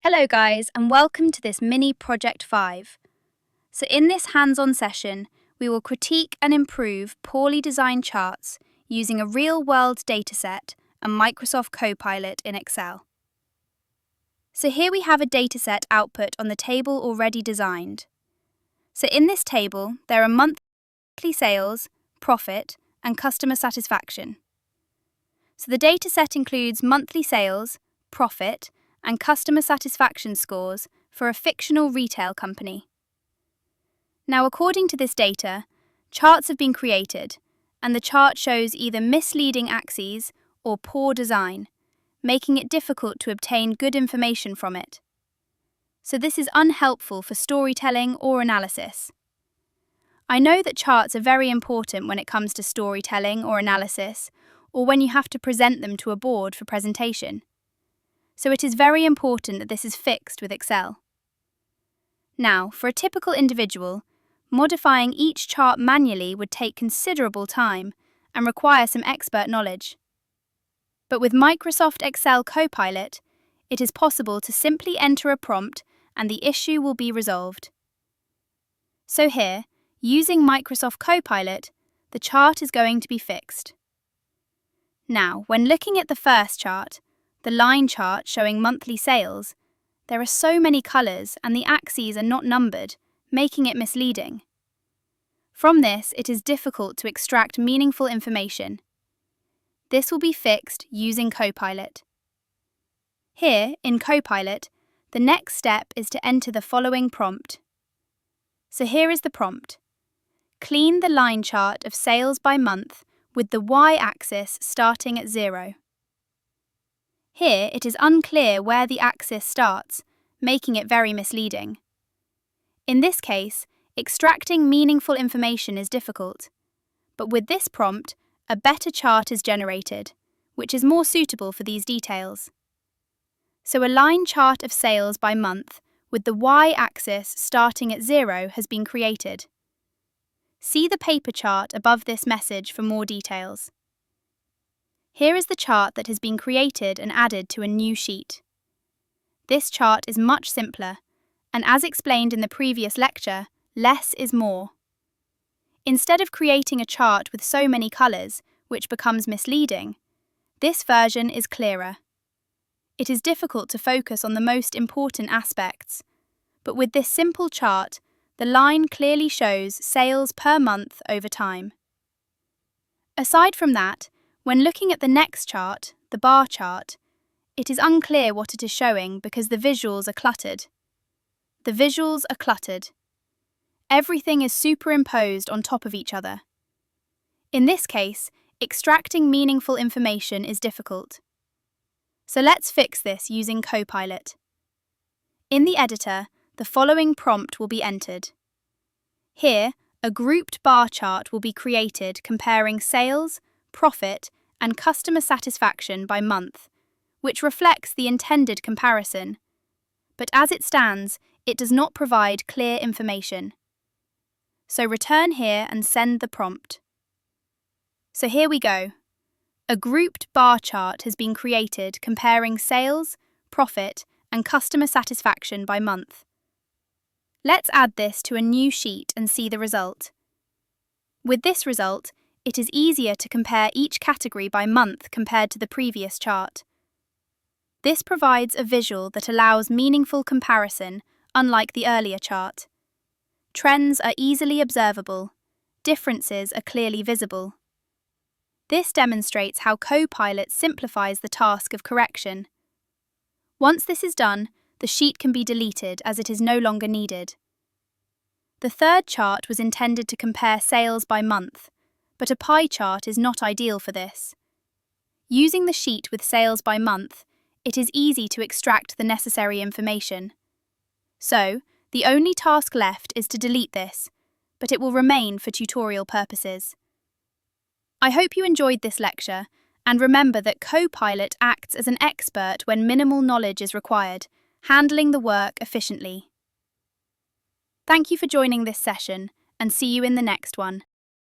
Hello guys, and welcome to this mini Project 5. So in this hands-on session, we will critique and improve poorly designed charts using a real-world dataset and Microsoft Copilot in Excel. So here we have a dataset output on the table already designed. So in this table, there are monthly sales, profit, and customer satisfaction. So the dataset includes monthly sales, profit, and customer satisfaction scores for a fictional retail company. Now, according to this data, charts have been created, and the chart shows either misleading axes or poor design, making it difficult to obtain good information from it. So this is unhelpful for storytelling or analysis. I know that charts are very important when it comes to storytelling or analysis, or when you have to present them to a board for presentation. So it is very important that this is fixed with Excel. Now, for a typical individual, modifying each chart manually would take considerable time and require some expert knowledge. But with Microsoft Excel Copilot, it is possible to simply enter a prompt and the issue will be resolved. So here, using Microsoft Copilot, the chart is going to be fixed. Now, when looking at the first chart, the line chart showing monthly sales, there are so many colours and the axes are not numbered, making it misleading. From this, it is difficult to extract meaningful information. This will be fixed using Copilot. Here, in Copilot, the next step is to enter the following prompt. So here is the prompt. Clean the line chart of sales by month with the y-axis starting at 0. Here, it is unclear where the axis starts, making it very misleading. In this case, extracting meaningful information is difficult. But with this prompt, a better chart is generated, which is more suitable for these details. So a line chart of sales by month with the y-axis starting at 0 has been created. See the paper chart above this message for more details. Here is the chart that has been created and added to a new sheet. This chart is much simpler, and as explained in the previous lecture, less is more. Instead of creating a chart with so many colours, which becomes misleading, this version is clearer. It is difficult to focus on the most important aspects, but with this simple chart, the line clearly shows sales per month over time. Aside from that, when looking at the next chart, the bar chart, it is unclear what it is showing because the visuals are cluttered. The visuals are cluttered. Everything is superimposed on top of each other. In this case, extracting meaningful information is difficult. So let's fix this using Copilot. In the editor, the following prompt will be entered. Here, a grouped bar chart will be created comparing sales, profit, and customer satisfaction by month, which reflects the intended comparison. But as it stands, it does not provide clear information. So return here and send the prompt. So here we go. A grouped bar chart has been created comparing sales, profit, and customer satisfaction by month. Let's add this to a new sheet and see the result. With this result, it is easier to compare each category by month compared to the previous chart. This provides a visual that allows meaningful comparison, unlike the earlier chart. Trends are easily observable. Differences are clearly visible. This demonstrates how Copilot simplifies the task of correction. Once this is done, the sheet can be deleted as it is no longer needed. The third chart was intended to compare sales by month, but a pie chart is not ideal for this. Using the sheet with sales by month, it is easy to extract the necessary information. So, the only task left is to delete this, but it will remain for tutorial purposes. I hope you enjoyed this lecture, and remember that Copilot acts as an expert when minimal knowledge is required, handling the work efficiently. Thank you for joining this session, and see you in the next one.